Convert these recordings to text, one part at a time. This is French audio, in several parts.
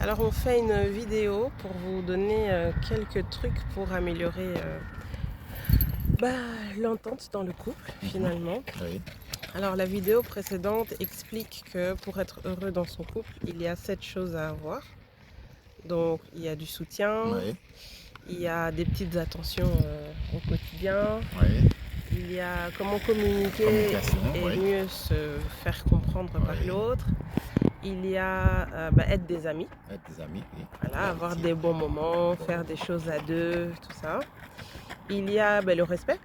Alors on fait une vidéo pour vous donner quelques trucs pour améliorer bah, l'entente dans le couple finalement. Oui, Alors la vidéo précédente explique que pour être heureux dans son couple, il y a 7 choses à avoir. Donc il y a du soutien, oui, il y a des petites attentions au quotidien, oui. il y a comment communiquer Communication, et oui, mieux se faire comprendre par oui. l'autre. Il y a être des amis. Être des amis, oui. Voilà, Très avoir utile. des bons moments, Bon faire moment. des choses à deux, tout ça. Il y a le respect,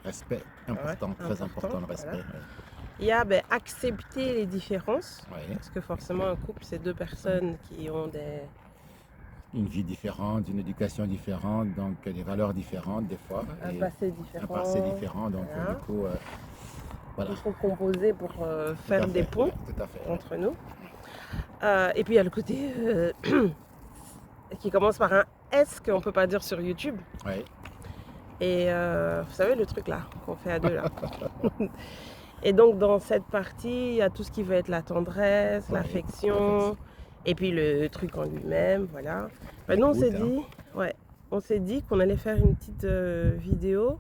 Respect, ouais, important, très important, important le voilà. respect. Il y a accepter les différences, Oui. Oui. parce que forcément un couple, c'est deux personnes qui ont Une vie différente, une éducation différente, donc des valeurs différentes des fois. un Et passé un passé différent. différent, donc Voilà. du coup, voilà. Il faut composer pour Tout faire à des fait, ponts tout à fait. entre nous. Et puis il y a le côté qui commence par un S qu'on ne peut pas dire sur YouTube. Oui, Et vous savez le truc là qu'on fait à deux là. Et donc dans cette partie, il y a tout ce qui va être la tendresse, oui, l'affection, et puis le truc en lui-même, voilà. Nous on s'est l'écoute, hein. dit, ouais, on s'est dit qu'on allait faire une petite vidéo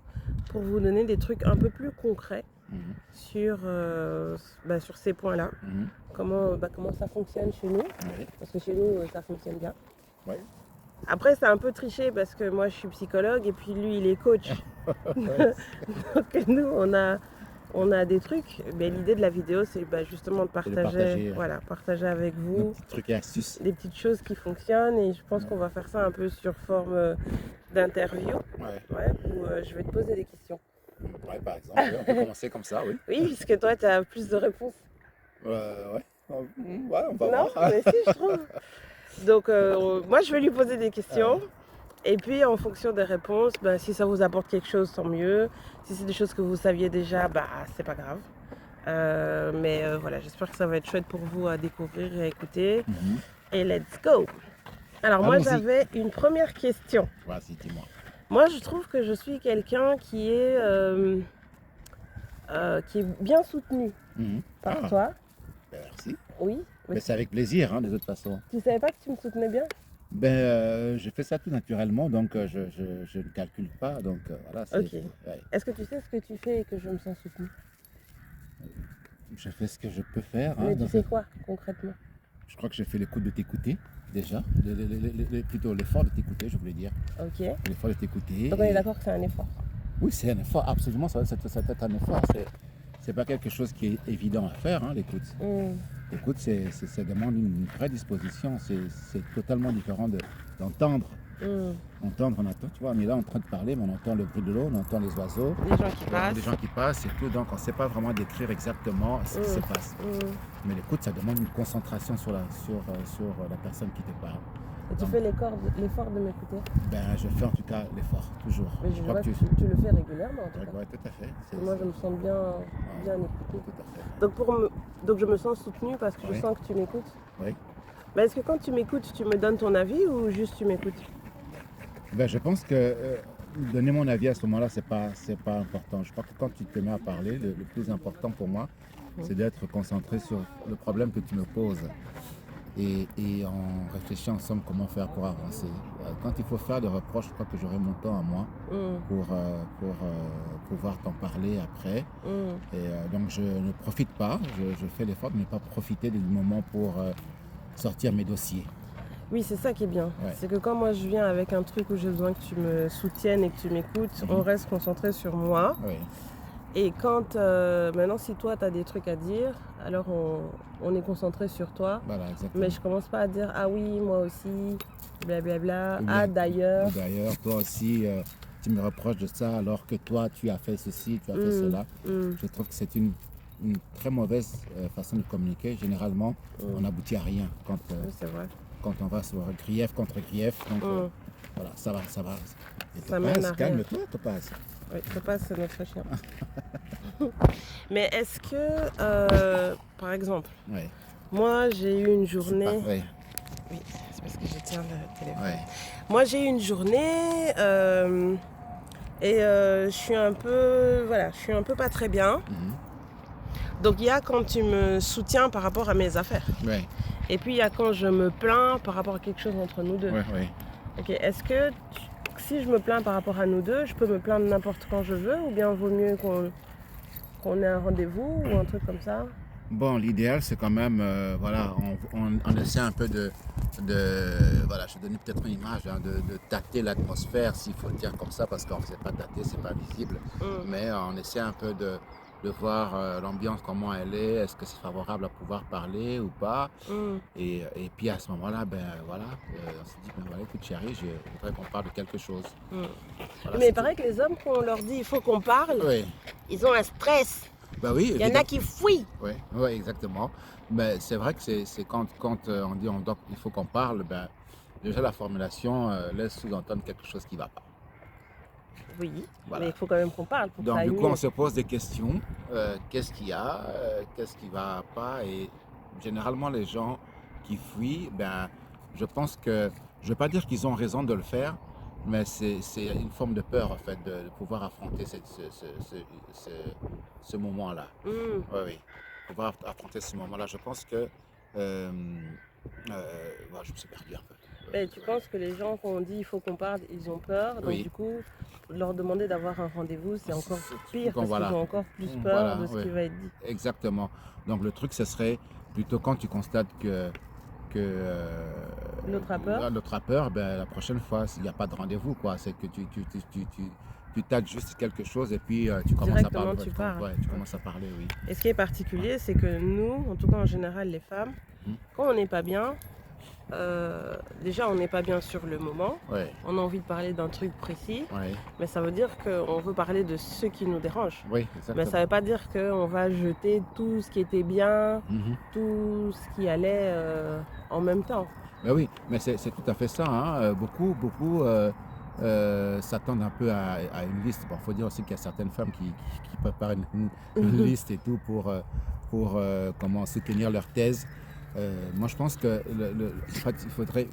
pour vous donner des trucs un peu plus concrets Mhm, sur ces points-là. mhm. Comment ça fonctionne chez nous, Oui, parce que chez nous ça fonctionne bien. oui. Après c'est un peu triché parce que moi je suis psychologue et puis lui il est coach. Oui, Donc nous on a des trucs, mais l'idée de la vidéo c'est justement de et de partager, partager voilà, partager avec nos vous petits trucs et astuces. des petites choses qui fonctionnent et je pense qu'on va faire ça un peu sur forme d'interview, Ouais. ouais, où je vais te poser des questions. Ouais, par exemple, oui, on peut commencer comme ça, oui. Oui, puisque toi tu as plus de réponses. Ouais. Ouais, on va Non, voir. mais si je trouve. Donc moi je vais lui poser des questions. Ouais. Et puis en fonction des réponses, si ça vous apporte quelque chose, tant mieux. Si c'est des choses que vous saviez déjà, c'est pas grave. Mais voilà, j'espère que ça va être chouette pour vous à découvrir et à écouter. Mhm. Et let's go! Alors moi Allons-y. j'avais une première question. Vas-y, dis-moi. Moi je trouve que je suis quelqu'un qui est bien soutenu Mhm. par Ah, toi. merci. Oui, mais Mais c'est avec plaisir, hein, de toute façon. tu savais pas que tu me soutenais bien? Je fais ça tout naturellement, donc je ne calcule pas. Donc voilà, Ok. ouais. Est-ce que tu sais ce que tu fais et que je me sens soutenue? Je fais ce que je peux faire. Mais tu fais quoi concrètement? Je crois que je fais l'écoute de t'écouter, déjà. Plutôt l'effort de t'écouter, je voulais dire. Ok. L'effort de t'écouter. Donc on est Et... d'accord que c'est un effort. Oui, c'est un effort, absolument. Ça un effort. C'est pas quelque chose qui est évident à faire, hein, l'écoute. Hmm. L'écoute, ça demande une vraie disposition. C'est totalement différent d'entendre. Entendre, on entend, tu vois, on est là en train de parler, mais on entend le bruit de l'eau, on entend les oiseaux, Les gens qui passent. les gens qui passent et tout, donc on ne sait pas vraiment décrire exactement ce qui se passe. Mais l'écoute, ça demande une concentration sur la personne qui te parle. Et tu Donc, fais l'effort de m'écouter. je fais en tout cas l'effort, toujours. Mais je crois vois que que tu le fais régulièrement en tout cas. Ouais, tout à fait. Moi je me sens bien écoutée. Tout à fait. Donc je me sens soutenue parce que je Oui. sens que tu m'écoutes. Oui. Mais est-ce que quand tu m'écoutes, tu me donnes ton avis ou juste tu m'écoutes? Je pense que donner mon avis à ce moment-là, c'est pas important. Je crois que quand tu te mets à parler, le plus important pour moi, c'est d'être concentré sur le problème que tu me poses. Et on réfléchit ensemble comment faire pour avancer. Quand il faut faire des reproches, je crois que j'aurai mon temps à moi pour pouvoir t'en parler après. Et donc je ne profite pas, je fais l'effort de ne pas profiter du moment pour sortir mes dossiers. Oui, c'est ça qui est bien. Ouais. C'est que quand moi je viens avec un truc où j'ai besoin que tu me soutiennes et que tu m'écoutes, on reste concentré sur moi. Oui. Et quand maintenant si toi tu as des trucs à dire, alors on est concentré sur toi. Voilà, exactement. Mais je commence pas à dire ah oui moi aussi, blablabla, Ou bien- ah d'ailleurs. D'ailleurs, toi aussi, tu me reproches de ça alors que toi, tu as fait ceci, tu as fait cela. Je trouve que c'est une très mauvaise façon de communiquer. Généralement, on n'aboutit à rien Oui, c'est vrai. quand on va sur grief contre grief. Donc voilà, ça va. Et Ça mène à rien. calme-toi, Topaz. Oui, Topaz c'est notre chien. Mais est-ce que, par exemple, Ouais. moi j'ai eu une journée... Ouais. Oui, c'est parce que je tiens le téléphone. Ouais. Moi j'ai eu une journée et je suis un peu, voilà, je suis un peu pas très bien. Donc il y a quand tu me soutiens par rapport à mes affaires. Ouais. Et puis il y a quand je me plains par rapport à quelque chose entre nous deux. Oui, oui. Ok, est-ce que si je me plains par rapport à nous deux, je peux me plaindre n'importe quand je veux ou bien vaut mieux qu'on ait un rendez-vous ou un truc comme ça? Bon, l'idéal, c'est quand même, voilà, on essaie un peu voilà, je vais donner peut-être une image, hein, de tâter l'atmosphère, s'il faut le dire comme ça, parce qu'on ne sait pas tâter, c'est pas visible, Mm, mais on essaie un peu de voir l'ambiance, comment elle est ce que c'est favorable à pouvoir parler ou pas, mm. et puis à ce moment-là, ben voilà, on se dit, ben voilà, écoute chérie, je voudrais qu'on parle de quelque chose. Mm. Voilà, Mais c'est il tout. paraît que les hommes, quand on leur dit il faut qu'on parle, Oui, ils ont un stress. bah oui, Il y en a évidemment. qui fuient. Oui, ouais, exactement. Mais c'est vrai que c'est quand on dit il faut qu'on parle, ben, déjà la formulation laisse sous-entendre quelque chose qui ne va pas. Oui, mais il Voilà. faut quand même qu'on parle pour que ça Donc aille du coup, on mieux. se pose des questions. Qu'est-ce qu'il y a? Qu'est-ce qui ne va pas? Et généralement, les gens qui fuient, ben, je pense que, je ne veux pas dire qu'ils ont raison de le faire, mais c'est une forme de peur, en fait, de pouvoir affronter ce moment-là. Mm. Oui, oui. Pouvoir affronter ce moment-là. Je pense que... euh, voilà, je me suis perdu un peu. Ben, tu penses que les gens, quand on dit il faut qu'on parle, ils ont peur. Donc Oui. du coup, leur demander d'avoir un rendez-vous, c'est encore pire parce qu'ils Voilà. ont encore plus peur Voilà, de ce oui. qui va être dit. Exactement. Donc le truc, ce serait plutôt quand tu constates que L'autre a peur. l'autre a peur, ben, la prochaine fois, s'il n'y a pas de rendez-vous, quoi, c'est que tu tâtes juste quelque chose et puis tu commences à parler. Directement, tu parles. Ouais, tu Ok. commences à parler, oui. Et ce qui est particulier, c'est que nous, en tout cas en général les femmes, Mhm. quand on n'est pas bien, déjà on n'est pas bien sur le moment. Ouais, On a envie de parler d'un truc précis, ouais, mais ça veut dire qu'on veut parler de ce qui nous dérange. oui, Mais exactement. ça ne veut pas dire qu'on va jeter tout ce qui était bien, Mhm. tout ce qui allait en même temps. Ben oui, mais c'est tout à fait ça, hein. Beaucoup s'attendent un peu à une liste. Bon, faut dire aussi qu'il y a certaines femmes qui préparent une liste et tout pour comment soutenir leur thèse. Moi, je pense que en fait,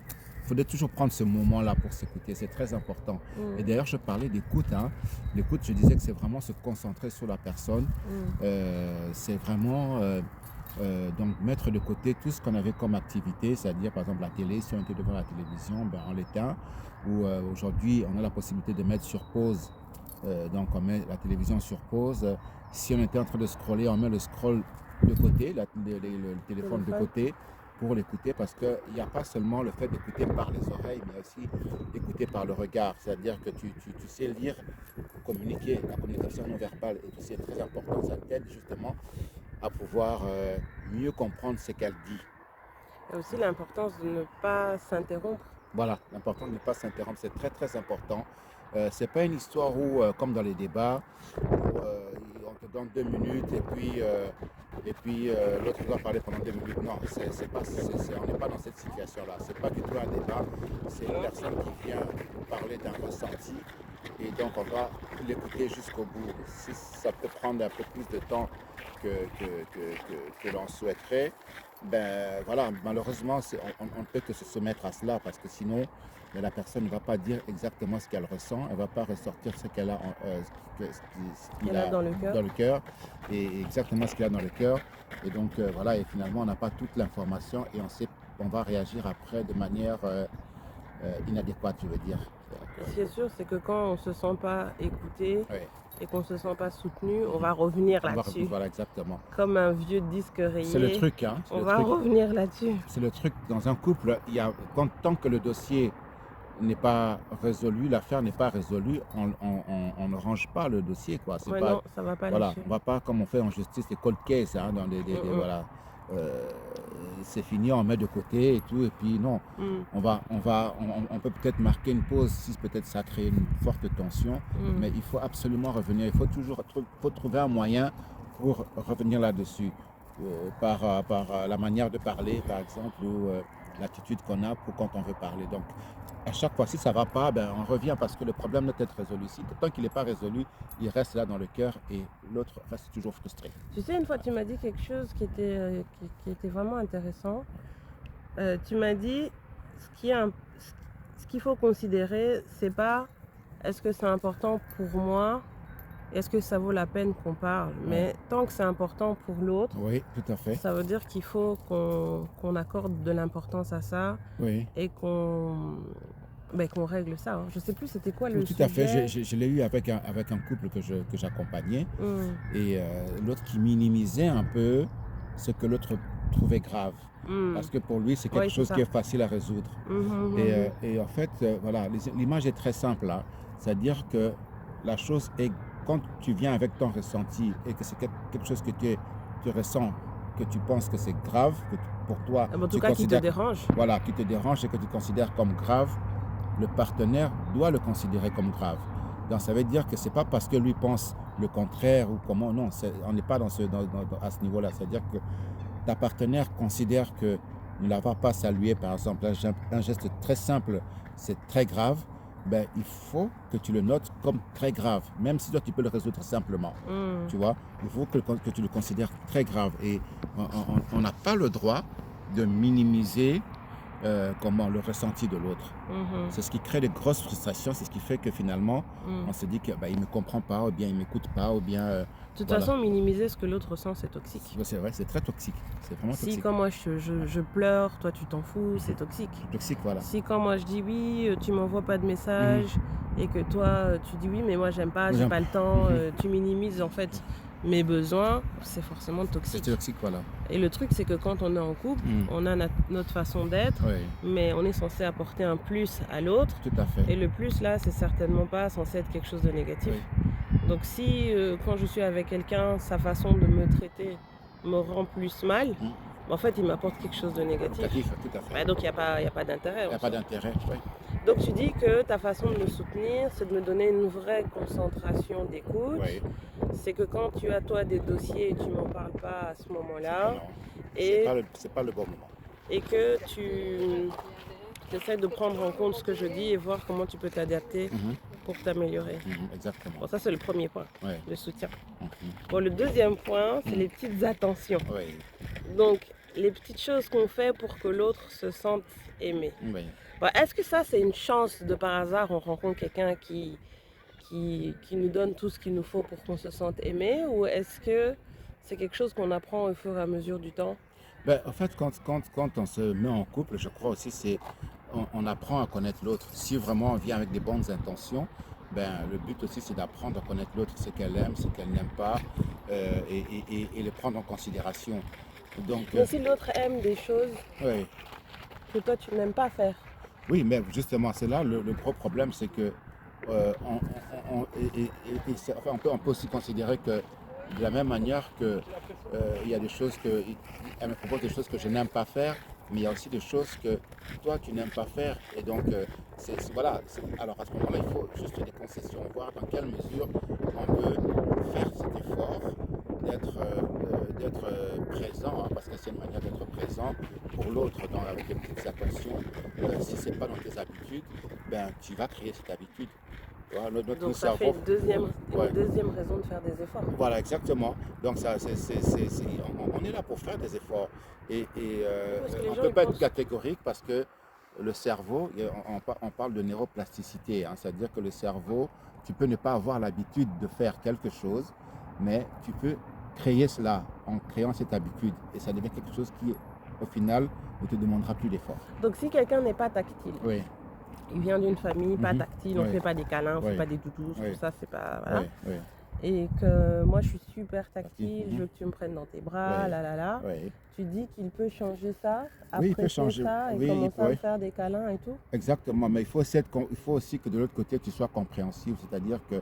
faudrait toujours prendre ce moment-là pour s'écouter. C'est très important. Et Mm, d'ailleurs, je parlais d'écoute, hein. L'écoute, je disais que c'est vraiment se concentrer sur la personne. mm. C'est vraiment donc mettre de côté tout ce qu'on avait comme activité, c'est-à-dire par exemple la télé, si on était devant la télévision, ben, on l'éteint. Ou aujourd'hui, on a la possibilité de mettre sur pause, donc on met la télévision sur pause. Si on était en train de scroller, on met le scroll de côté, le téléphone de côté pour l'écouter, parce qu'il n'y a pas seulement le fait d'écouter par les oreilles, mais aussi d'écouter par le regard, c'est-à-dire que tu sais lire, communiquer, la communication non verbale est aussi très importante, ça t'aide justement à pouvoir mieux comprendre ce qu'elle dit. Et aussi l'importance de ne pas s'interrompre. Voilà, l'important de ne pas s'interrompre, c'est très très important. C'est pas une histoire où, comme dans les débats, où on te donne 2 minutes et puis l'autre doit parler pendant 2 minutes. Non, on n'est pas dans cette situation-là. C'est pas du tout un débat. C'est une personne qui vient parler d'un ressenti et donc on va l'écouter jusqu'au bout. Si ça peut prendre un peu plus de temps que l'on souhaiterait, ben voilà, malheureusement, on ne peut que se soumettre à cela parce que sinon, ben, la personne ne va pas dire exactement ce qu'elle ressent, elle ne va pas ressortir ce qu'elle a, ce qu'il Il y en a a dans le cœur. dans le cœur et exactement ce qu'il a dans le cœur. Et donc voilà, et finalement, on n'a pas toute l'information et on va réagir après de manière inadéquate, je veux dire. Ce qui est sûr, c'est que quand on ne se sent pas écouté Ouais. et qu'on ne se sent pas soutenu, on va revenir là-dessus. Voilà, exactement. Comme un vieux disque rayé. C'est le truc, hein. On va revenir là-dessus. C'est le truc dans un couple. Tant que le dossier n'est pas résolu, l'affaire n'est pas résolue, on ne range pas le dossier, quoi. C'est Ouais, pas, non, ça va pas voilà, là-dessus. on va pas comme on fait en justice les cold cases, hein, dans voilà. C'est fini, on met de côté et tout, et puis non, Mm, on peut peut-être marquer une pause si peut-être ça crée une forte tension, mm. mais il faut absolument revenir. Il faut trouver un moyen pour revenir là-dessus, par la manière de parler, par exemple, ou l'attitude qu'on a pour quand on veut parler. Donc, à chaque fois, si ça ne va pas, ben, on revient parce que le problème doit être résolu. Tant qu'il n'est pas résolu, il reste là dans le cœur et l'autre reste toujours frustré. Tu sais, une fois, tu m'as dit quelque chose qui était vraiment intéressant. Tu m'as dit, ce qu'il faut considérer, c'est pas est-ce que c'est important pour moi est-ce que ça vaut la peine qu'on parle? Mais tant que c'est important pour l'autre, Oui, tout à fait. ça veut dire qu'il faut qu'on accorde de l'importance à ça Oui. et qu'on règle ça, hein. Je sais plus c'était quoi le Tout à fait. sujet. Je l'ai eu avec un couple que j'accompagnais Mmh. et l'autre qui minimisait un peu ce que l'autre trouvait grave. Mmh. Parce que pour lui, c'est quelque Oui, c'est chose ça. qui est facile à résoudre. Mmh, Et en fait, voilà, l'image est très simple là. C'est-à-dire que la chose est, quand tu viens avec ton ressenti et que c'est quelque chose que tu ressens, que tu penses que c'est grave, pour toi, En tout tu cas, qui te considères, dérange. voilà, qui te dérange et que tu considères comme grave, le partenaire doit le considérer comme grave. Donc ça veut dire que c'est pas parce que lui pense le contraire ou comment, non, on n'est pas à ce niveau-là. C'est-à-dire que ta partenaire considère que ne l'avoir pas salué, par exemple, un geste très simple, c'est très grave, ben, il faut que tu le notes comme très grave, même si toi tu peux le résoudre simplement. Mmh. Tu vois, il faut que tu le considères très grave. Et on n'a pas le droit de minimiser le ressenti de l'autre. Mmh. C'est ce qui crée des grosses frustrations, c'est ce qui fait que finalement, on se dit qu'il ne me comprend pas, ou bien il ne m'écoute pas, ou bien... De toute voilà. façon, minimiser ce que l'autre ressent, c'est toxique. C'est vrai, c'est très toxique. C'est vraiment Si toxique. quand moi je pleure, toi tu t'en fous, c'est toxique. Toxique, voilà. Si quand moi je dis oui, tu m'envoies pas de message et que toi tu dis oui mais moi j'aime pas, j'ai pas le temps, tu minimises en fait mes besoins, c'est forcément C'est toxique. toxique, voilà. Et le truc c'est que quand on est en couple, on a notre façon d'être, Oui, mais on est censé apporter un plus à l'autre. tout à fait. Et le plus là, c'est certainement pas censé être quelque chose de négatif. Oui. Donc si quand je suis avec quelqu'un, sa façon de me traiter me rend plus mal, en fait il m'apporte quelque chose de négatif. Tout à fait. Bah, donc il n'y a pas d'intérêt. Il n'y a pas d'intérêt. Oui. Donc tu dis que ta façon de me soutenir, c'est de me donner une vraie concentration d'écoute. Oui. C'est que quand tu as toi des dossiers, tu m'en parles pas à ce moment-là. Non, Et, c'est pas le bon moment. et que tu essaies de prendre en compte ce que je dis et voir comment tu peux t'adapter pour t'améliorer. Exactement. Bon, ça c'est le premier point, Oui. le soutien. Bon, le deuxième point, c'est les petites attentions. Oui. Donc, les petites choses qu'on fait pour que l'autre se sente aimé. Oui. Bon, est-ce que ça, c'est une chance de par hasard, on rencontre quelqu'un qui nous donne tout ce qu'il nous faut pour qu'on se sente aimé, ou est-ce que c'est quelque chose qu'on apprend au fur et à mesure du temps? Ben, en fait, quand on se met en couple, je crois aussi, on apprend à connaître l'autre. Si vraiment on vient avec des bonnes intentions, ben, le but aussi, c'est d'apprendre à connaître l'autre, ce qu'elle aime, ce qu'elle n'aime pas, et le prendre en considération. Donc, Mais si l'autre aime des choses oui. que toi, tu n'aimes pas faire. Oui, mais justement, c'est là le gros problème, c'est que on peut aussi considérer que de la même manière que il y a des choses elle me propose des choses que je n'aime pas faire, mais il y a aussi des choses que toi tu n'aimes pas faire. Et donc alors à ce moment-là, il faut juste des concessions, voir dans quelle mesure on peut faire cet effort d'être présent, hein, parce que c'est une manière d'être présent pour l'autre avec des petites attentions. Si ce n'est pas dans tes habitudes, ben, tu vas créer cette habitude. Voilà, Donc ça fait une deuxième raison de faire des efforts. Voilà, exactement. Donc on est là pour faire des efforts. Et on ne peut pas être catégorique parce que le cerveau, on parle de neuroplasticité, hein, c'est-à-dire que le cerveau, tu peux ne pas avoir l'habitude de faire quelque chose, mais tu peux créer cela en créant cette habitude. Et ça devient quelque chose qui, au final, ne te demandera plus d'effort. Donc si quelqu'un n'est pas tactile, oui. Il vient d'une famille pas tactile, on ne fait pas des câlins, on ne fait pas des doudous, tout ça, c'est pas... Voilà. Et que moi je suis super tactile, je veux que tu me prennes dans tes bras, tu dis qu'il peut changer ça, apprécier ça et commencer à faire des câlins et tout? Exactement, mais il faut aussi que de l'autre côté tu sois compréhensif, c'est-à-dire que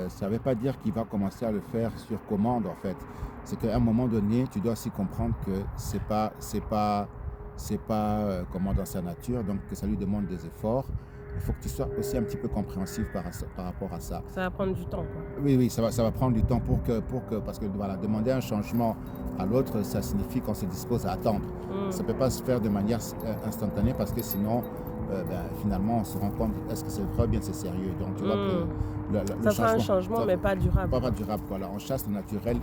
ça ne veut pas dire qu'il va commencer à le faire sur commande en fait. C'est qu'à un moment donné, tu dois aussi comprendre que c'est pas dans sa nature, donc que ça lui demande des efforts. Il faut que tu sois aussi un petit peu compréhensif par rapport à ça. Ça va prendre du temps, quoi. Oui, ça va prendre du temps parce que voilà, demander un changement à l'autre, ça signifie qu'on se dispose à attendre. Ça ne peut pas se faire de manière instantanée parce que sinon, finalement, on se rend compte, est-ce que c'est vrai ou bien c'est sérieux? Donc tu vois que ça sera un changement, mais pas durable. Pas durable, voilà. On chasse le naturel,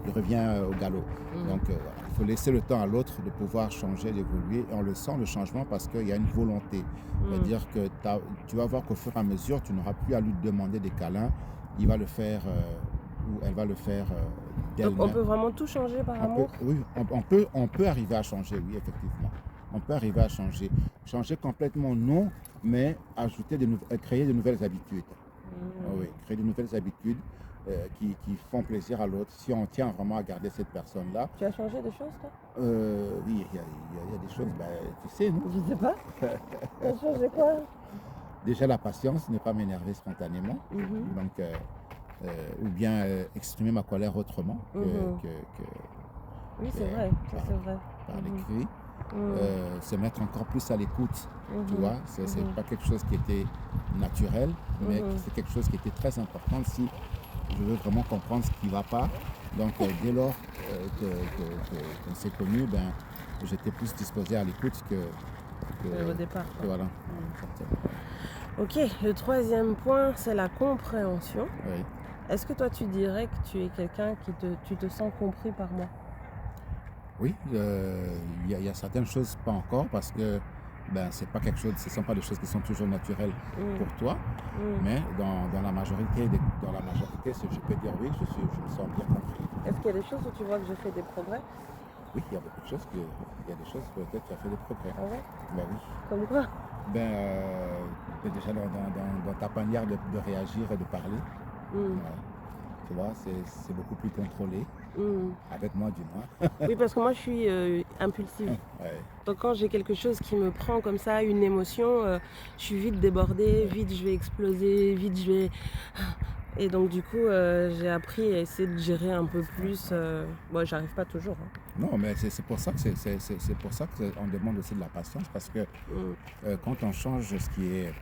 il revient au galop. Donc voilà, il faut laisser le temps à l'autre de pouvoir changer, d'évoluer. Et on le sent, le changement, parce qu'il y a une volonté. C'est-à-dire que tu vas voir qu'au fur et à mesure, tu n'auras plus à lui demander des câlins, il va le faire ou elle va le faire Donc on d'elle-même. peut vraiment tout changer par amour? Oui, on peut arriver à changer, oui, effectivement. On peut arriver à changer. Changer complètement, non, mais créer de nouvelles habitudes. Oui, créer de nouvelles habitudes qui font plaisir à l'autre. Si on tient vraiment à garder cette personne-là, Tu as changé des choses, toi? oui, il y a des choses, ben, tu sais, nous, Je sais pas. Tu as changé quoi? déjà la patience, ne pas m'énerver spontanément. Mhm. Donc, ou bien exprimer ma colère autrement Mhm. que Oui, c'est que vrai, ça par, c'est vrai. par Mhm. l'écrit. Mhm. Se mettre encore plus à l'écoute, tu Mhm. vois. C'est Mhm. pas quelque chose qui était naturel, mais Mhm. c'est quelque chose qui était très important si je veux vraiment comprendre ce qui ne va pas. Donc, dès lors qu'on s'est connus, ben, j'étais plus disposé à l'écoute Au départ, que quoi. voilà. Mhm. Exactement. Ok, le troisième point, c'est la compréhension. Oui. Est-ce que toi, tu dirais que tu es quelqu'un tu te sens compris par moi? Oui, y a certaines choses pas encore parce que ben, c'est pas quelque chose, ce ne sont pas des choses qui sont toujours naturelles pour toi, mais dans la majorité, je peux dire oui, je me sens bien compris. Est-ce qu'il y a des choses où tu vois que je fais des progrès? Oui, il y a beaucoup de choses il y a des choses pour lesquelles tu as fait des progrès. Ah ouais? Ben oui. Comme quoi? Déjà dans ta manière de réagir et de parler, Mm. ouais. Tu vois, c'est beaucoup plus contrôlé, Mm. avec moi du moins. Oui, parce que moi, je suis impulsive. Ouais. Donc quand j'ai quelque chose qui me prend comme ça, une émotion, je suis vite débordée, vite je vais exploser, vite je vais... Et donc du coup, j'ai appris à essayer de gérer un peu plus. Bon, j'arrive pas toujours. Hein. Non, mais c'est pour ça que c'est pour ça qu'on demande aussi de la patience parce que quand on change ce qui est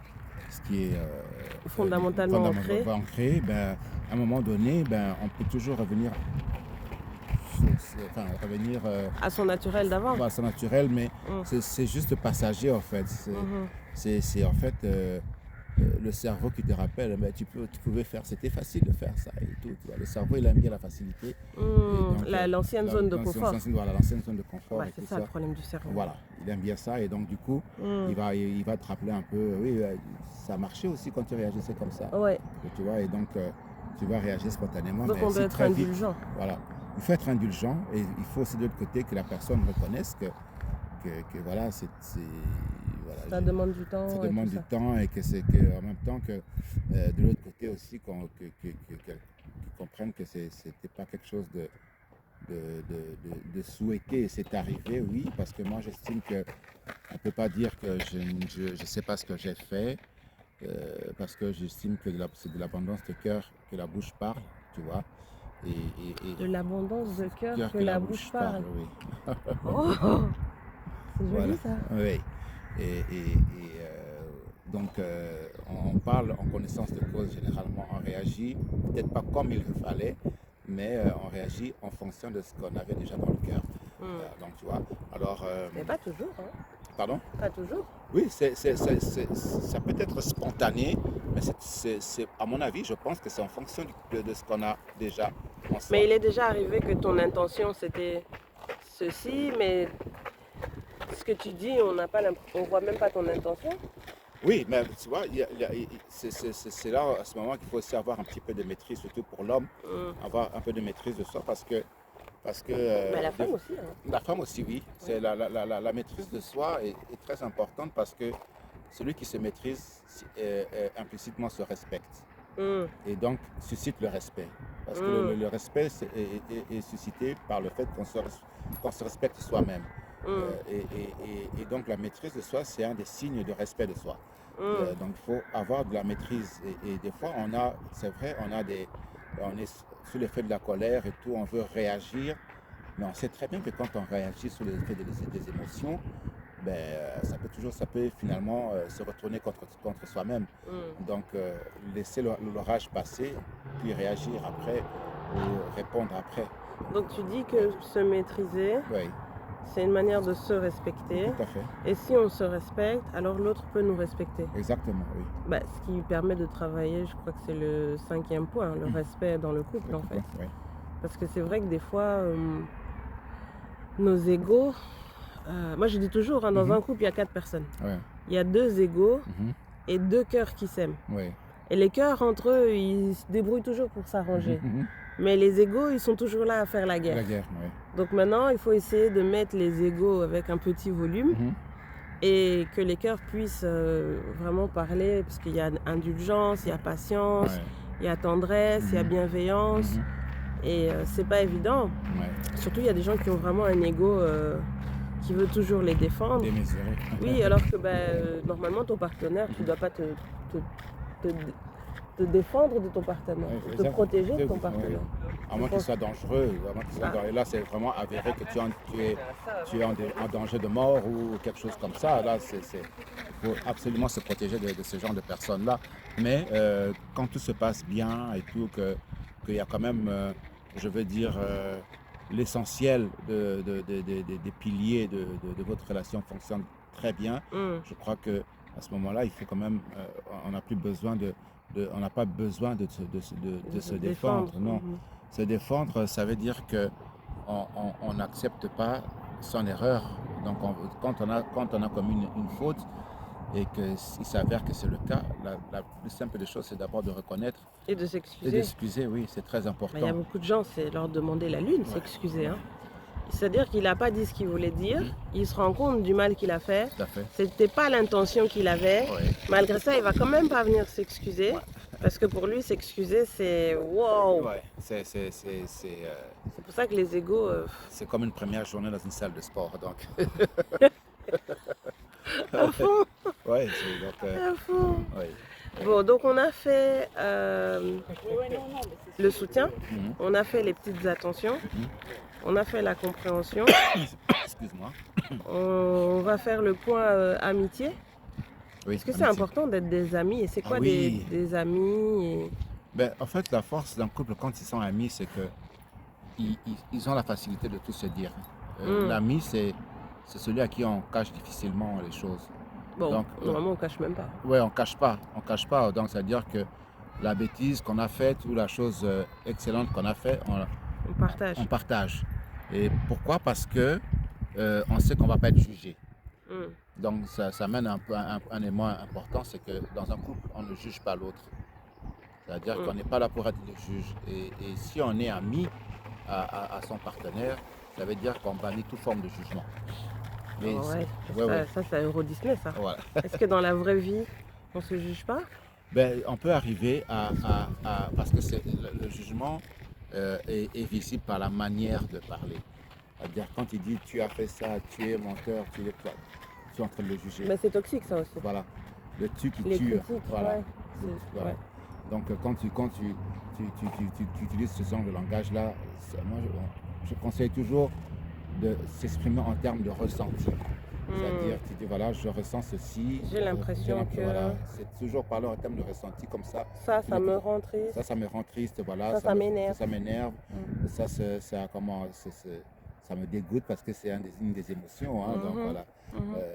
Fondamentalement ancré. ancré, ben, à un moment donné, ben, on peut toujours revenir, revenir À son naturel d'avant. à son naturel, mais c'est juste passager en fait. C'est en fait le cerveau qui te rappelle, mais tu pouvais faire, c'était facile de faire ça et tout. Tu vois. Le cerveau, il aime bien la facilité. L'ancienne zone de confort. Voilà, l'ancienne zone de confort. Ouais, c'est ça le problème du cerveau. Voilà, il aime bien ça et donc du coup, il va te rappeler un peu, oui, ça marchait aussi quand tu réagissais comme ça. Ouais. Et tu vois, et donc tu vas réagir spontanément. Donc mais on doit être indulgent. Voilà, il faut être indulgent et il faut aussi de l'autre côté que la personne reconnaisse que voilà, voilà, ça demande du temps. Ça demande du temps et que c'est que en même temps que de l'autre côté aussi qu'ils comprennent que c'était pas quelque chose de souhaiter et c'est arrivé, oui, parce que moi j'estime que on peut pas dire que je sais pas ce que j'ai fait parce que j'estime que c'est de l'abondance de cœur que la bouche parle, tu vois. De l'abondance de cœur que la bouche parle. Oui. Oh, c'est joli Voilà. ça. Oui. Donc, on parle en connaissance de cause généralement. On réagit peut-être pas comme il le fallait, mais on réagit en fonction de ce qu'on avait déjà dans le cœur. Donc, tu vois. Alors. Mais pas toujours. Hein. Pardon? Pas toujours. Oui, ça peut être spontané, mais à mon avis, je pense que c'est en fonction de ce qu'on a déjà ensemble. Mais il est déjà arrivé que ton intention c'était ceci, mais ce que tu dis, on voit même pas ton intention. Oui, mais tu vois, c'est là, à ce moment, qu'il faut aussi avoir un petit peu de maîtrise, surtout pour l'homme, avoir un peu de maîtrise de soi, parce que mais la femme aussi. Hein. La femme aussi, oui. C'est la maîtrise de soi est très importante parce que celui qui se maîtrise implicitement se respecte. Et donc suscite le respect. Parce que le respect est suscité par le fait qu'on se respecte soi-même. Et donc la maîtrise de soi, c'est un des signes de respect de soi. Donc il faut avoir de la maîtrise. Et des fois, c'est vrai, on est sous l'effet de la colère et tout, on veut réagir. Mais on sait très bien que quand on réagit sous l'effet des émotions, ben, ça peut finalement se retourner contre soi-même. Donc laisser l'orage passer, puis réagir après ou répondre après. Donc tu dis que se maîtriser, oui. C'est une manière de se respecter. Tout à fait. Et si on se respecte, alors l'autre peut nous respecter. Exactement, oui. Bah, ce qui permet de travailler, je crois que c'est le 5e point, le respect dans le couple en fait. Oui. Parce que c'est vrai que des fois, nos égos, moi je dis toujours, hein, dans un couple, il y a 4 personnes. Ouais. Il y a 2 égos et 2 cœurs qui s'aiment. Oui. Et les cœurs, entre eux, ils se débrouillent toujours pour s'arranger. Mais les égos, ils sont toujours là à faire la guerre. La guerre, oui. Donc maintenant, il faut essayer de mettre les égos avec un petit volume et que les cœurs puissent vraiment parler, parce qu'il y a indulgence, il y a patience, Ouais. il y a tendresse, il y a bienveillance. Et c'est pas évident. Ouais. Surtout, il y a des gens qui ont vraiment un ego qui veut toujours les défendre. Démesuré. Oui, alors que normalement, ton partenaire, tu ne dois pas te défendre de ton partenaire, Ouais, te protéger de ton ouais. partenaire. À moins qu'il soit dangereux. Et là, c'est vraiment avéré que tu es en danger de mort ou quelque chose comme ça. Là, il faut absolument se protéger de ce genre de personnes-là. Mais quand tout se passe bien et tout, qu'il y a quand même, je veux dire, l'essentiel des piliers de votre relation fonctionne très bien, je crois que à ce moment-là, il faut quand même, on n'a plus besoin on n'a pas besoin de se défendre. Non. Se défendre, ça veut dire que on n'accepte pas son erreur. Donc, quand on a commis une faute et qu'il s'avère que c'est le cas, la plus simple des choses, c'est d'abord de reconnaître et de et s'excuser. d'excuser. Oui, c'est très important. Il y a beaucoup de gens, c'est leur demander la lune, s'excuser. Hein. C'est-à-dire qu'il n'a pas dit ce qu'il voulait dire, il se rend compte du mal qu'il a fait. C'était pas l'intention qu'il avait. Malgré ça, il va quand même pas venir s'excuser. Parce que pour lui, s'excuser, c'est wow. Ouais, c'est pour ça que les égos. C'est comme une première journée dans une salle de sport. Donc. À fond. Ouais, à fond. Ouais. Bon, donc on a fait le soutien, on a fait les petites attentions, on a fait la compréhension. Excuse-moi. On va faire le point amitié. Oui, Est-ce que c'est important d'être des amis? Et c'est quoi des amis En fait, la force d'un couple quand ils sont amis, c'est que ils ont la facilité de tout se dire. L'ami, c'est celui à qui on cache difficilement les choses. Bon, donc, normalement, on cache même pas. Oui, on cache pas. Donc, c'est-à-dire que la bêtise qu'on a faite ou la chose excellente qu'on a faite, on partage. Et pourquoi? Parce que on sait qu'on va pas être jugé. Donc, ça mène un élément important, c'est que dans un couple, on ne juge pas l'autre. C'est-à-dire qu'on n'est pas là pour être le juge. Et si on est ami à son partenaire, ça veut dire qu'on bannit toute forme de jugement. Mais ça, c'est Euro Disney, ça. Voilà. Est-ce que dans la vraie vie, on se juge pas? On peut arriver parce que le jugement est visible par la manière de parler. C'est-à-dire quand il dit tu as fait ça, tu es menteur, tu es en train de le juger. Mais c'est toxique, ça aussi. Voilà. Le tu qui les tue. Critiques, voilà. Ouais. Donc quand tu utilises ce genre de langage-là, moi je conseille toujours de s'exprimer en termes de ressenti. C'est-à-dire, tu dis voilà, je ressens ceci. J'ai l'impression que. Voilà, c'est toujours parler en termes de ressenti comme ça. Ça me rend triste. Ça me rend triste, voilà. Ça m'énerve. Ça m'énerve. Ça me dégoûte parce que c'est une des émotions. Hein, donc voilà,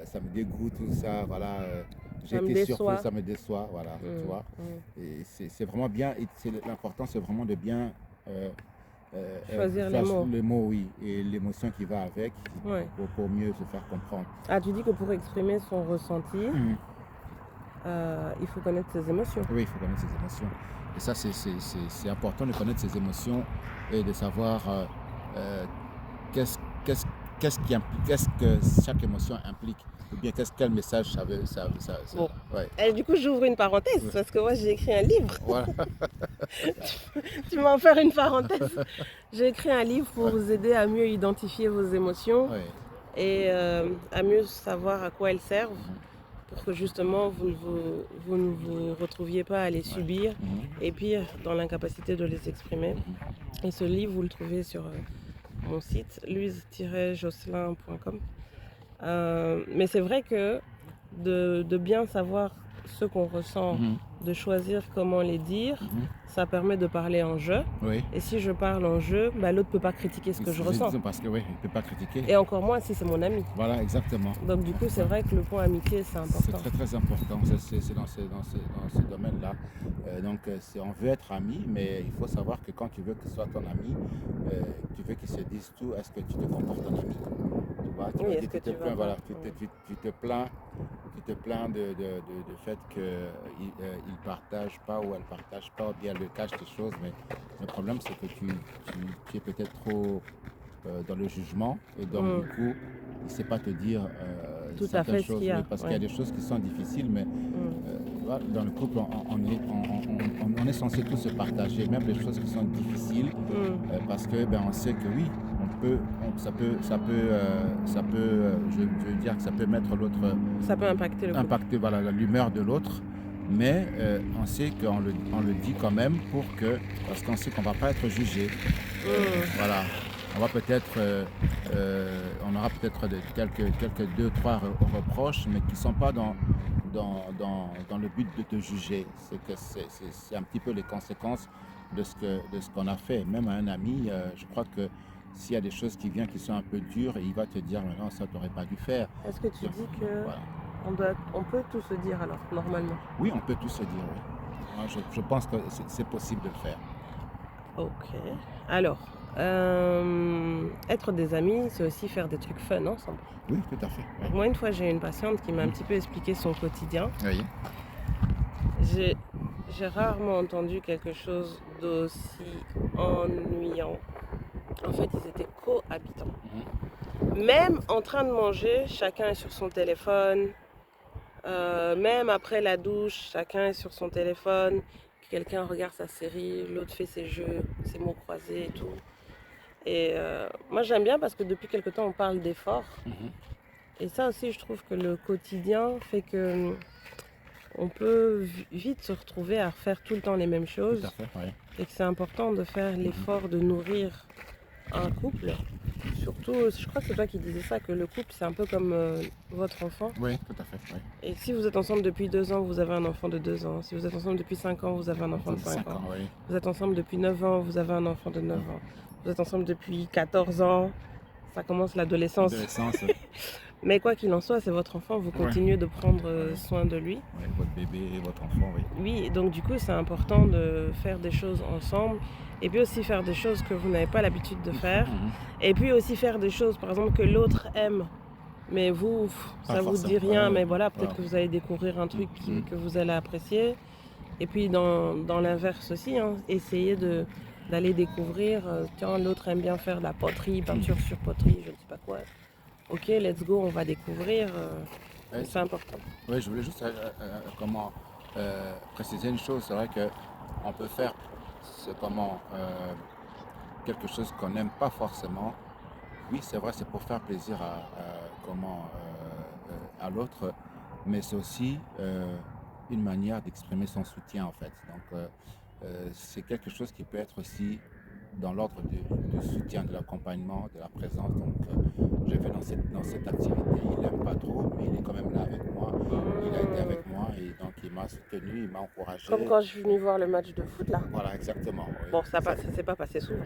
ça me dégoûte, tout ça, voilà. J'ai été surpris, ça me déçoit, voilà, tu vois. Et c'est vraiment bien, et l'important c'est vraiment de bien choisir les mots, oui, et l'émotion qui va avec pour mieux se faire comprendre. Ah, tu dis que pour exprimer son ressenti, il faut connaître ses émotions. Oui, il faut connaître ses émotions. Et ça, c'est important de connaître ses émotions et de savoir qu'est-ce que chaque émotion implique, ou bien quel message ça veut. Bon. Et du coup, j'ouvre une parenthèse, parce que moi, j'ai écrit un livre. Voilà. Tu m'as offert une parenthèse. J'ai écrit un livre pour vous aider à mieux identifier vos émotions et à mieux savoir à quoi elles servent, pour que justement, vous ne vous retrouviez pas à les subir, et pire, dans l'incapacité de les exprimer. Et ce livre, vous le trouvez sur mon site, louise-josselin.com. Mais c'est vrai que de bien savoir ce qu'on ressent, de choisir comment les dire, ça permet de parler en jeu. Et si je parle en jeu, l'autre ne peut pas critiquer ce que je ressens. Parce que il ne peut pas critiquer. Et encore moins si c'est mon ami. Voilà, exactement. Donc du coup, c'est vrai que le point amitié, c'est important. C'est très important, c'est dans ce domaine-là. Donc on veut être ami, mais il faut savoir que quand tu veux que ce soit ton ami, tu veux qu'il se dise tout, est-ce que tu te comportes en ami? Voilà, tu Oui, vas est-ce dire, que tu te tu vas plains, voilà, voir? tu te plains du fait qu'il il partage pas ou elle partage pas, ou bien elle le cache des choses, mais le problème c'est que tu es peut-être trop dans le jugement et donc du Mm. coup il ne sait pas te dire Tout à certaines fait ce qu'il choses, y oui, a. parce qu'il y a Ouais. des choses qui sont difficiles, mais Mm. voilà, dans le couple on est censé tous se partager, même les choses qui sont difficiles, Mm. parce que ben, on sait que oui, je veux dire que ça peut mettre l'autre, Ça peut impacter le couple. impacter voilà, l'humeur de l'autre, mais on sait on le dit quand même parce qu'on sait qu'on va pas être jugé. Mm. Voilà, on va peut-être, on aura peut-être quelques deux, trois reproches, mais qui ne sont pas dans le but de te juger. C'est que c'est un petit peu les conséquences de ce qu'on a fait. Même à un ami, je crois que s'il y a des choses qui viennent qui sont un peu dures, il va te dire, mais non, ça, tu n'aurais pas dû faire. Est-ce que tu Donc, dis que voilà. on peut tout se dire alors, normalement? Oui, on peut tout se dire, oui. Moi, je pense que c'est possible de le faire. Ok. Alors, être des amis, c'est aussi faire des trucs fun ensemble. Oui, tout à fait. Oui. Moi, une fois, j'ai une patiente qui m'a un petit peu expliqué son quotidien. Oui. J'ai rarement entendu quelque chose d'aussi ennuyant. En fait, ils étaient cohabitants. Même en train de manger, chacun est sur son téléphone. Même après la douche, chacun est sur son téléphone. Quelqu'un regarde sa série, l'autre fait ses jeux, ses mots croisés et tout. Et moi, j'aime bien parce que depuis quelque temps, on parle d'efforts. Et ça aussi, je trouve que le quotidien fait que on peut vite se retrouver à faire tout le temps les mêmes choses. Tout à fait, oui. Et que c'est important de faire l'effort de nourrir un couple. Surtout, je crois que c'est toi qui disais ça, que le couple c'est un peu comme votre enfant. Oui, tout à fait. Oui. Et si vous êtes ensemble depuis 2 ans, vous avez un enfant de 2 ans. Si vous êtes ensemble depuis 5 ans, vous avez un enfant de 5 ans. Oui. Vous êtes ensemble depuis 9 ans, vous avez un enfant de 9 ans. Vous êtes ensemble depuis 14 ans, ça commence l'adolescence. Mais quoi qu'il en soit, c'est votre enfant, vous continuez de prendre soin de lui. Oui, votre bébé et votre enfant, oui. Oui, donc du coup, c'est important de faire des choses ensemble. Et puis aussi faire des choses que vous n'avez pas l'habitude de faire. Et puis aussi faire des choses, par exemple, que l'autre aime. Mais vous, ça vous dit rien, mais voilà, peut-être que vous allez découvrir un truc que vous allez apprécier. Et puis dans l'inverse aussi, hein, essayez d'aller découvrir, tiens, l'autre aime bien faire de la poterie, peinture sur poterie, je ne sais pas quoi. Ok, let's go, on va découvrir. C'est important. Oui, je voulais juste préciser une chose. C'est vrai qu'on peut faire quelque chose qu'on n'aime pas forcément. Oui, c'est vrai, c'est pour faire plaisir à l'autre, mais c'est aussi une manière d'exprimer son soutien en fait. Donc c'est quelque chose qui peut être aussi dans l'ordre du soutien, de l'accompagnement, de la présence. Donc je vais dans cette activité, il n'aime pas trop, mais il est quand même là avec moi. Il a été avec moi et donc il m'a soutenu, il m'a encouragé. Comme quand je suis venue voir le match de foot là. Voilà, exactement. Oui. Bon, ça s'est pas passé souvent.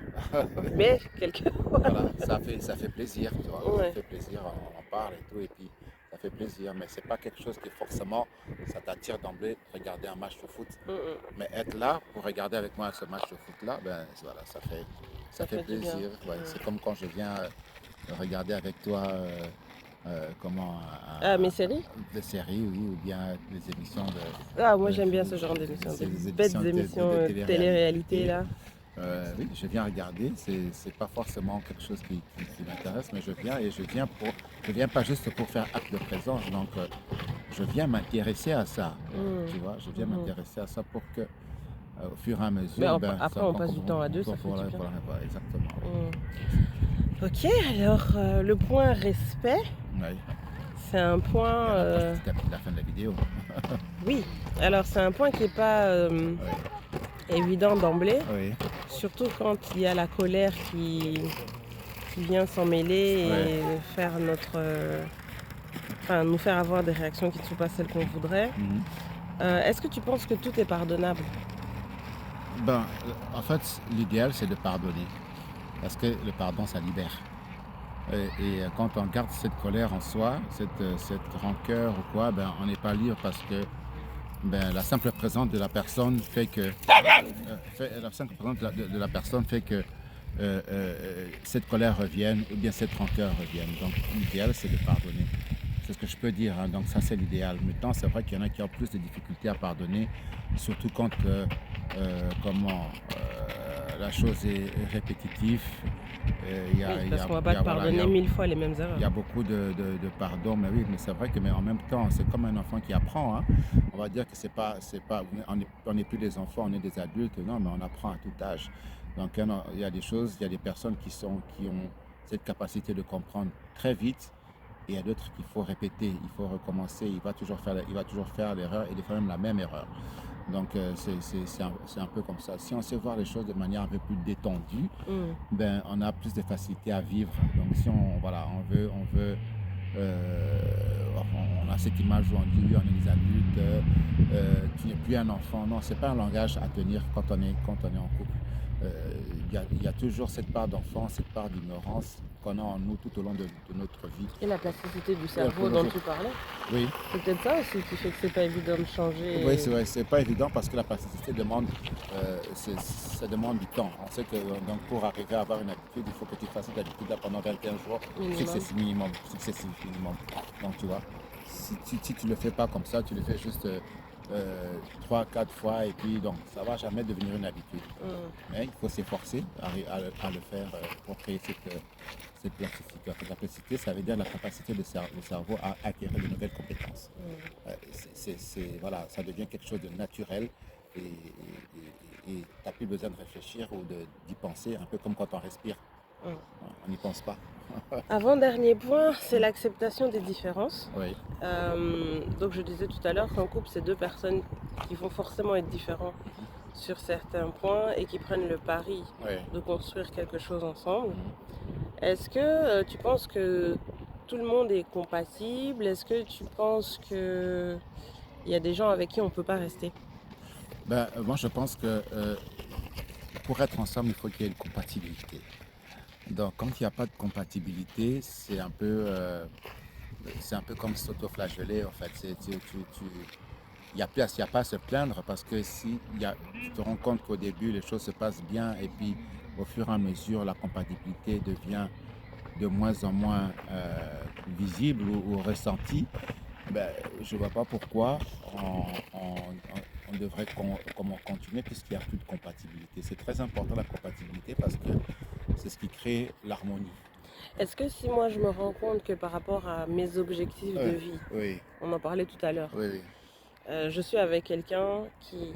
Mais quelquefois. Voilà, ça fait plaisir, tu vois. Ça fait plaisir, on en parle et tout, et puis ça fait plaisir. Mais c'est pas quelque chose qui forcément, ça t'attire d'emblée, regarder un match de foot. Mais être là pour regarder avec moi ce match de foot là, ben voilà, ça fait plaisir. Ouais, c'est comme quand je viens regarder avec toi mes séries. Des séries, oui, ou bien les émissions de. Ah, moi j'aime bien ce genre d'émissions, des bêtes émissions de télé-réalité là. Oui, je viens regarder, c'est pas forcément quelque chose qui m'intéresse, mais je viens pas juste pour faire acte de présence, donc je viens m'intéresser à ça, tu vois, je viens m'intéresser à ça pour que au fur et à mesure. Après, on passe du temps à deux, ça fait du bien. Voilà, exactement. Ok, alors le point respect, c'est un point. C'était la fin de la vidéo. Oui, alors c'est un point qui n'est pas évident d'emblée, surtout quand il y a la colère qui vient s'en mêler et faire nous faire avoir des réactions qui ne sont pas celles qu'on voudrait. Est-ce que tu penses que tout est pardonnable? En fait, l'idéal c'est de pardonner, parce que le pardon ça libère. Et quand on garde cette colère en soi, cette rancœur ou quoi, on n'est pas libre parce que la simple présence de la personne fait que cette colère revienne ou bien cette rancœur revienne. Donc l'idéal, c'est de pardonner. C'est ce que je peux dire, hein. Donc ça, c'est l'idéal. Maintenant, c'est vrai qu'il y en a qui ont plus de difficultés à pardonner, surtout quand la chose est répétitive. Oui, parce qu'on ne va pas te pardonner 1000 fois les mêmes erreurs. Il y a beaucoup de pardon, mais oui, mais c'est vrai que mais en même temps, c'est comme un enfant qui apprend, hein. On va dire que c'est pas, on n'est plus des enfants, on est des adultes, non, mais on apprend à tout âge. Donc il y a des choses, il y a des personnes qui ont cette capacité de comprendre très vite, et il y a d'autres qu'il faut répéter, il faut recommencer, il va toujours faire l'erreur et des fois même la même erreur. Donc c'est un peu comme ça. Si on sait voir les choses de manière un peu plus détendue, Mm. ben on a plus de facilité à vivre. Donc si on a cette image où on dit oui, on est des adultes, tu n'es plus un enfant. Non, c'est pas un langage à tenir quand on est en couple. Il y a toujours cette part d'enfant, cette part d'ignorance qu'on a en nous tout au long de notre vie. Et la plasticité du Ouais, cerveau dont tu parlais, Oui, c'est peut-être ça aussi qui fait que c'est pas évident de changer. oui, c'est vrai, c'est pas évident parce que la plasticité demande, ça demande du temps. On sait que donc pour arriver à avoir une habitude, il faut que tu fasses cette habitude là pendant 21 jours, Minimum. successif minimum. Donc tu vois, si tu le fais pas comme ça, tu le fais juste 3, 4 fois et puis donc ça va jamais devenir une habitude. Mm. Mais il faut s'efforcer à le faire pour créer cette plasticité. En fait, la plasticité, ça veut dire la capacité du cerveau à acquérir de nouvelles compétences. Mm. Voilà, ça devient quelque chose de naturel et tu n'as plus besoin de réfléchir ou d'y penser, un peu comme quand on respire. Mm. On n'y pense pas. Avant-dernier point, c'est l'acceptation des différences. Oui, Donc je disais tout à l'heure qu'en couple, c'est deux personnes qui vont forcément être différents sur certains points et qui prennent le pari oui. de construire quelque chose ensemble. Mhm. Est-ce que tu penses que tout le monde est compatible? Est-ce que tu penses qu'il y a des gens avec qui on ne peut pas rester? Ben, moi, je pense que pour être ensemble, il faut qu'il y ait une compatibilité. Donc, quand il n'y a pas de compatibilité, c'est un peu comme s'auto-flageller, en fait. Il n'y a pas à se plaindre parce que tu te rends compte qu'au début, les choses se passent bien et puis au fur et à mesure, la compatibilité devient de moins en moins visible ou ressentie, ben, je ne vois pas pourquoi on devrait continuer puisqu'il n'y a plus de compatibilité. C'est très important la compatibilité parce que c'est ce qui crée l'harmonie. Est-ce que si moi je me rends compte que par rapport à mes objectifs de Oui, vie, oui, on en parlait tout à l'heure, oui, je suis avec quelqu'un qui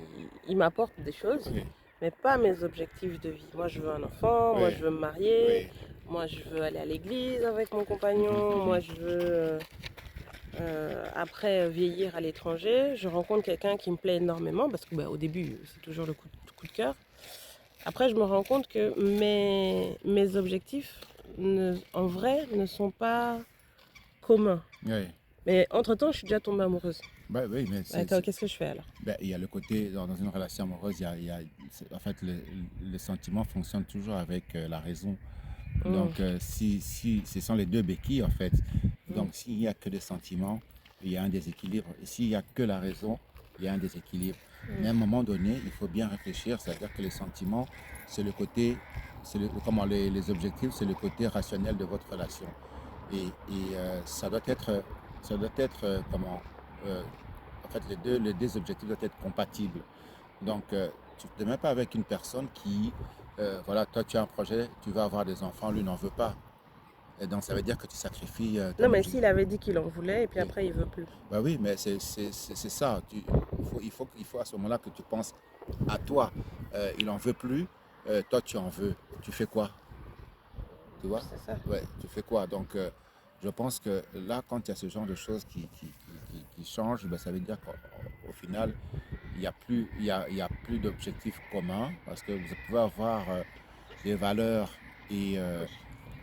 il m'apporte des choses, oui, mais pas mes objectifs de vie. Moi je veux un enfant, moi oui, je veux me marier, oui. moi je veux aller à l'église avec mon compagnon, moi je veux après vieillir à l'étranger. Je rencontre quelqu'un qui me plaît énormément parce que au début c'est toujours le coup de cœur. Après je me rends compte que mes objectifs en vrai ne sont pas communs. Oui. Mais entre-temps je suis déjà tombée amoureuse. Ben oui, mais Attends, qu'est-ce que je fais alors? ben, il y a le côté, dans une relation amoureuse, en fait, le sentiment fonctionne toujours avec la raison. Donc, si ce sont les deux béquilles, en fait, donc s'il n'y a que des sentiments, il y a un déséquilibre. Et s'il n'y a que la raison, il y a un déséquilibre. Mais à un moment donné, il faut bien réfléchir, c'est-à-dire que les sentiments, c'est le côté, comment les objectifs, c'est le côté rationnel de votre relation. Ça doit être comment, en fait, les deux objectifs doivent être compatibles. Donc, tu ne te mets pas avec une personne qui, voilà, toi tu as un projet, tu vas avoir des enfants, lui n'en veut pas. Et donc, ça veut dire que tu sacrifies ton Non, mais objectif. s'il avait dit qu'il en voulait et puis Oui, après il veut plus. bah oui, mais c'est ça. Il faut à ce moment-là que tu penses à toi. Il n'en veut plus, toi tu en veux. Tu fais quoi? Tu vois? C'est ça. Ouais, tu fais quoi? Donc, je pense que là, quand il y a ce genre de choses qui changent, ben, ça veut dire qu'au final, il y a plus d'objectifs communs parce que vous pouvez avoir des valeurs et, euh,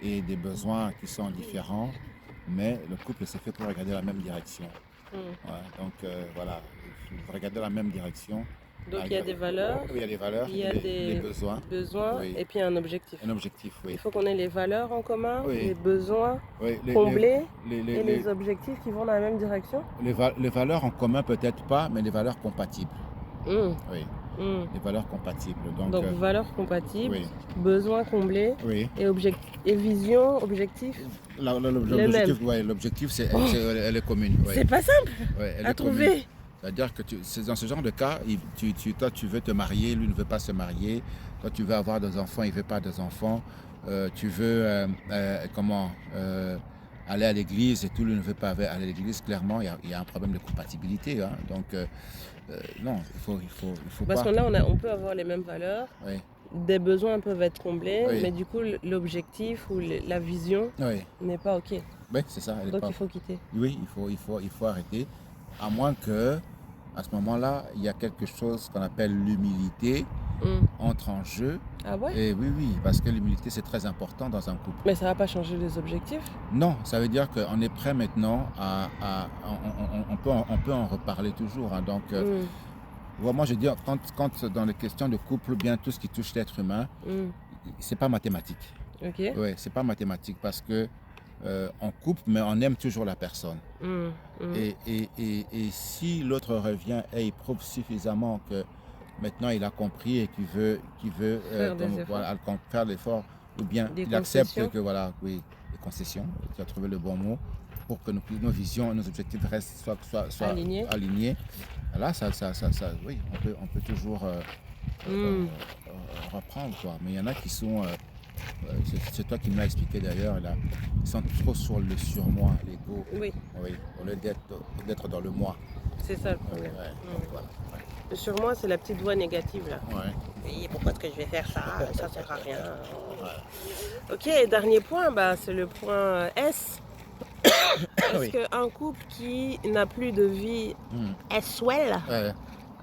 et des besoins qui sont différents, mais le couple s'est fait pour regarder la même direction. Mm. Ouais, donc voilà, vous regardez la même direction. Donc il y a des valeurs, Oui, il y a les valeurs, il y a les des besoins, besoins oui, et puis un objectif. un objectif, Il oui. faut qu'on ait les valeurs en commun, Oui, les besoins oui, comblés les, et les objectifs qui vont dans la même direction. les valeurs en commun peut-être pas, mais les valeurs compatibles. Mm. Oui. des valeurs compatibles. Donc valeurs compatibles, oui, besoins comblés oui. et vision, objectif, le même. L'objectif, Oh, elle est commune. Oui. c'est pas simple Ouais, elle à est commune. trouver. C'est-à-dire que c'est dans ce genre de cas, toi tu veux te marier, lui ne veut pas se marier, toi tu veux avoir des enfants, il ne veut pas des enfants, tu veux aller à l'église et tout, lui ne veut pas aller à l'église, clairement il y a un problème de compatibilité. Hein. Donc non, il faut Parce pas. que là, on peut avoir les mêmes valeurs, Oui, des besoins peuvent être comblés, oui, mais du coup, l'objectif ou la vision oui, n'est pas OK. oui, c'est ça. Elle est Donc pas... il faut quitter. Oui, il faut arrêter, à moins que à ce moment-là, il y a quelque chose qu'on appelle l'humilité Mm. entre en jeu. Ah ouais? Et oui, oui, parce que l'humilité, c'est très important dans un couple. Mais ça va pas changer les objectifs? Non, ça veut dire qu'on est prêt maintenant on peut en reparler toujours. Hein. Donc, moi, je dis, quand dans les questions de couple, bien tout ce qui touche l'être humain, c'est pas mathématique. OK. Ouais, c'est pas mathématique parce que on coupe, mais on aime toujours la personne. Et si l'autre revient et il prouve suffisamment que maintenant il a compris et qu'il veut faire l'effort, ou bien il accepte que voilà, oui, les concessions, tu as trouvé le bon mot, pour que nos visions, nos objectifs restent soient alignés. Là, oui, on peut toujours reprendre, quoi. Mais il y en a qui sont c'est toi qui me l'as expliqué d'ailleurs, là. Ils sont trop sur le surmoi, l'ego. Oui. Oui, au lieu d'être dans le moi. C'est ça le problème. Voilà. Le surmoi, c'est la petite voix négative là. Ouais. Oui, pourquoi est-ce que je vais faire ça? Ça sert à rien. Ok, dernier point, c'est le point S. Est-ce qu'un couple qui n'a plus de vie sexuelle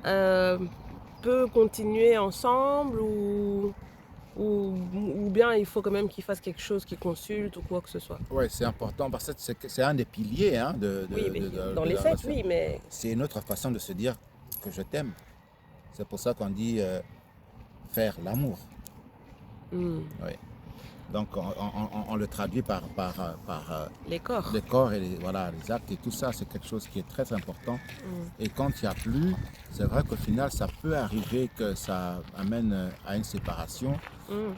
peut continuer ensemble ou bien il faut quand même qu'il fasse quelque chose, qu'il consulte ou quoi que ce soit? Oui, c'est important parce que c'est un des piliers hein, dans les 7, oui, mais... C'est une autre façon de se dire que je t'aime. C'est pour ça qu'on dit faire l'amour. Oui. Donc on le traduit par les corps. Les corps et les actes et tout ça, c'est quelque chose qui est très important. Et quand il n'y a plus, c'est vrai qu'au final, ça peut arriver que ça amène à une séparation.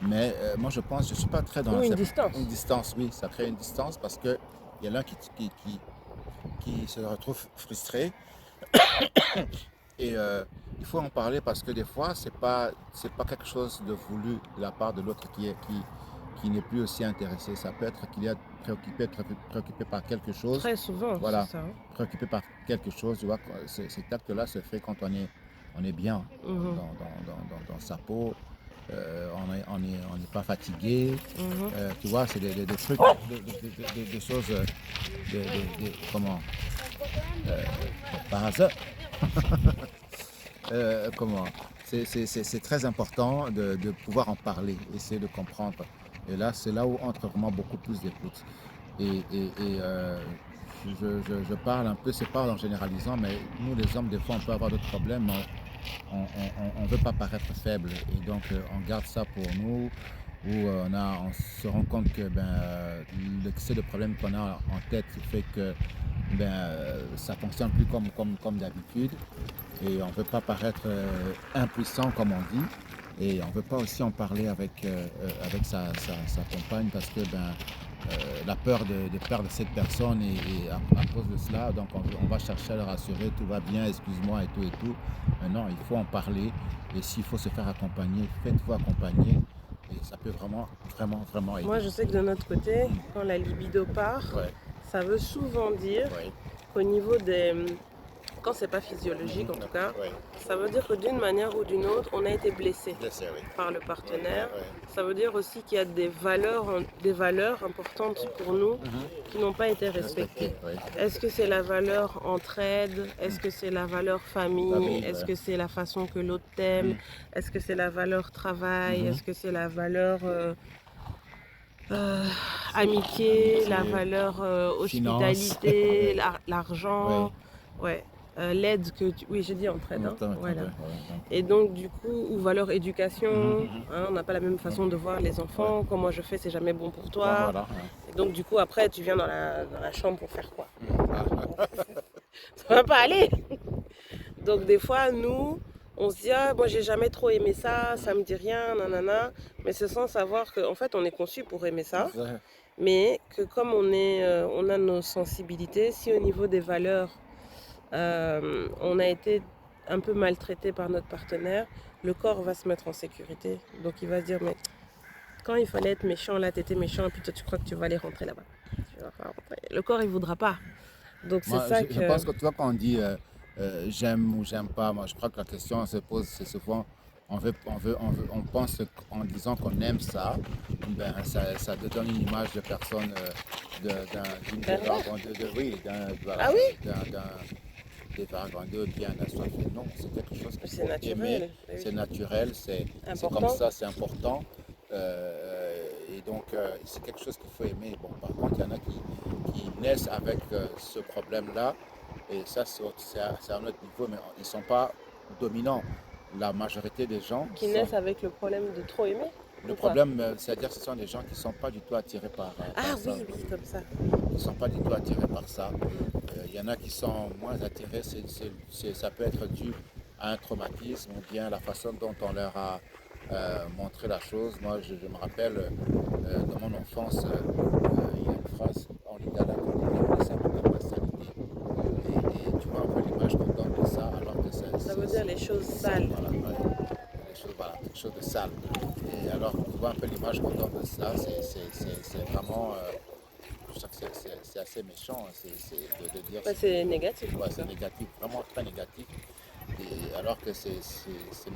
Mais moi, je pense, je ne suis pas très dans une distance. Une distance, oui, ça crée une distance parce qu'il y a l'un qui se retrouve frustré. Et il faut en parler parce que des fois, c'est pas quelque chose de voulu de la part de l'autre qui n'est plus aussi intéressé. Ça peut être qu'il est préoccupé par quelque chose. Très souvent, voilà, c'est ça. Préoccupé par quelque chose. Tu vois, cet acte-là se fait quand on est bien dans sa peau. On n'est pas fatigué. Tu vois, c'est des trucs, des choses, comment par hasard. C'est très important de pouvoir en parler, essayer de comprendre. Et là, c'est là où entre vraiment beaucoup plus d'écoute. Je parle un peu, c'est pas en généralisant, mais nous les hommes, des fois, on peut avoir d'autres problèmes. On ne veut pas paraître faible. Et donc, on garde ça pour nous, où on se rend compte que l'excès de problèmes qu'on a en tête fait que ça ne fonctionne plus comme d'habitude. Et on ne veut pas paraître impuissant, comme on dit. Et on ne veut pas aussi en parler avec sa compagne parce que la peur de perdre cette personne et à cause de cela, donc on va chercher à le rassurer, tout va bien, excuse-moi et tout. Mais non, il faut en parler et s'il faut se faire accompagner, faites-vous accompagner et ça peut vraiment aider. Moi, je sais que de notre côté, quand la libido part, ça veut souvent dire qu'au niveau des... Quand c'est pas physiologique en tout cas, ça veut dire que d'une manière ou d'une autre, on a été blessé par le partenaire. Ça veut dire aussi qu'il y a des valeurs importantes pour nous qui n'ont pas été respectées. Est-ce que c'est la valeur entraide? Est-ce que c'est la valeur famille? Est-ce que c'est la façon que l'autre t'aime? Est-ce que c'est la valeur travail? Est-ce que c'est la valeur... amitié, la valeur hospitalité, l'argent, l'aide que tu... Oui, j'ai dit entraide. Voilà. Et donc, du coup, ou valeur éducation, on n'a pas la même façon de voir les enfants. Comment je fais, c'est jamais bon pour toi. Et donc, du coup, après, tu viens dans la chambre pour faire quoi? Ça va pas aller. Donc, des fois, nous, on se dit ah moi j'ai jamais trop aimé ça, ça me dit rien, nanana, mais c'est sans savoir qu'en fait on est conçu pour aimer ça, mais que comme on a nos sensibilités, si au niveau des valeurs on a été un peu maltraité par notre partenaire, le corps va se mettre en sécurité. Donc il va se dire mais quand il fallait être méchant, là t'étais méchant et puis toi tu crois que tu vas aller rentrer là-bas. Tu vas pas rentrer. Le corps il voudra pas. Donc c'est Moi, ça je que... pense que tu vois, quand on dit j'aime ou j'aime pas, moi je crois que la question se pose, c'est souvent, on pense qu'en disant qu'on aime ça, ben, ça te donne une image de personne, d'une Pervers. oui, voilà, Ah oui, dévergondeux, bien assoiffé. Non, c'est quelque chose qu'il c'est faut aimer, naturel. c'est naturel, c'est comme Important. ça, c'est important. Et donc, c'est quelque chose qu'il faut aimer. Bon, par contre, il y en a qui naissent avec ce problème-là, et ça, c'est à un autre niveau, mais ils ne sont pas dominants. La majorité des gens Qui sont. naissent avec le problème de trop aimer Le ou quoi? problème, c'est-à-dire que ce sont des gens qui ne sont pas du tout attirés Ah par ça. oui, oui, comme ça. Qui ne sont pas du tout attirés par ça. Il y en a qui sont moins attirés, ça peut être dû à un traumatisme ou bien la façon dont on leur a montré la chose. Moi, je me rappelle, dans mon enfance, il y a une phrase en lingala qu'on dit ça m'appelle la saleté. Et tu vois un peu l'image qu'on donne de ça, alors que Ça veut dire les choses sales. voilà, ouais, les choses, voilà, quelque chose de sale. Et alors, tu vois un peu l'image qu'on donne de ça, c'est vraiment. Je trouve que c'est assez méchant, hein, de dire Ouais, c'est négatif. ouais, c'est négatif, vraiment très négatif. Et alors que ces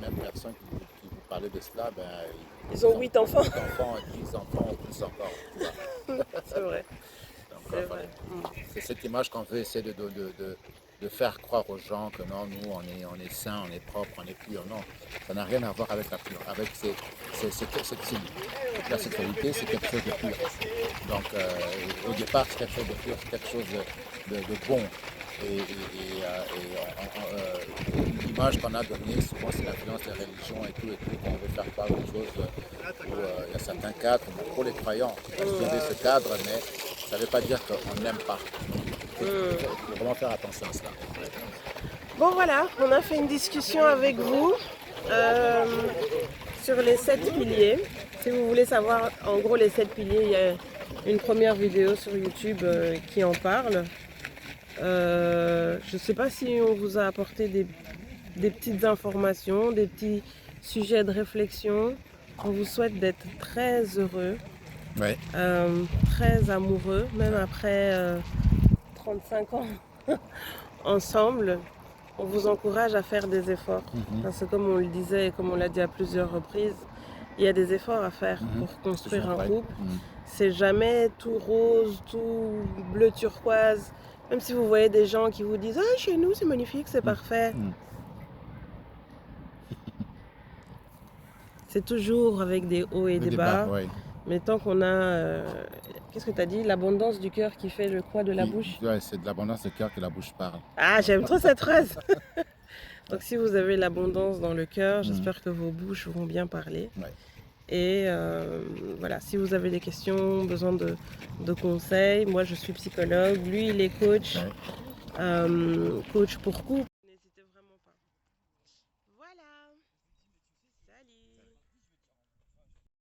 mêmes personnes qui vous parlaient de cela, ben, Ils ont 8 enfants. 8 enfants, 10 enfants ou plus encore. Tu vois. C'est vrai. Donc, C'est enfin, vrai. c'est cette image qu'on veut essayer de faire croire aux gens que non, nous, on est sain, on est propre, on est pur. Non, ça n'a rien à voir avec la pure. Avec la sexualité, c'est quelque chose de pur. Donc, au départ, c'est quelque chose de pur, c'est quelque chose de bon. L'image qu'on a donnée, souvent, c'est l'influence des religions et tout, qu'on veut faire croire aux choses où il y a certains cadres, pour les croyants, il faut suivre ce cadre, mais ça ne veut pas dire qu'on n'aime pas. Il faut vraiment faire attention à cela. Bon voilà, on a fait une discussion avec vous euh, sur les 7 piliers. Si vous voulez savoir en gros les 7 piliers, il y a une première vidéo sur YouTube qui en parle. Je ne sais pas si on vous a apporté des petites informations, des petits sujets de réflexion. On vous souhaite d'être très heureux, Ouais. très amoureux, même après 35 ans ensemble. On vous encourage à faire des efforts. Parce que comme on le disait et comme on l'a dit à plusieurs reprises, il y a des efforts à faire pour construire un couple. C'est jamais tout rose, tout bleu turquoise. Même si vous voyez des gens qui vous disent « Ah, chez nous, c'est magnifique, c'est parfait. » C'est toujours avec des hauts et des bas. Ouais. Mais tant qu'on a... qu'est-ce que tu as dit? L'abondance du cœur qui fait le quoi de la bouche? Ouais, c'est de l'abondance de cœur que la bouche parle. Ah, j'aime trop cette phrase. Donc si vous avez l'abondance dans le cœur, j'espère que vos bouches vont bien parler. Ouais. Et voilà, si vous avez des questions, besoin de conseils, moi je suis psychologue, lui il est coach, Ouais. coach pour couple,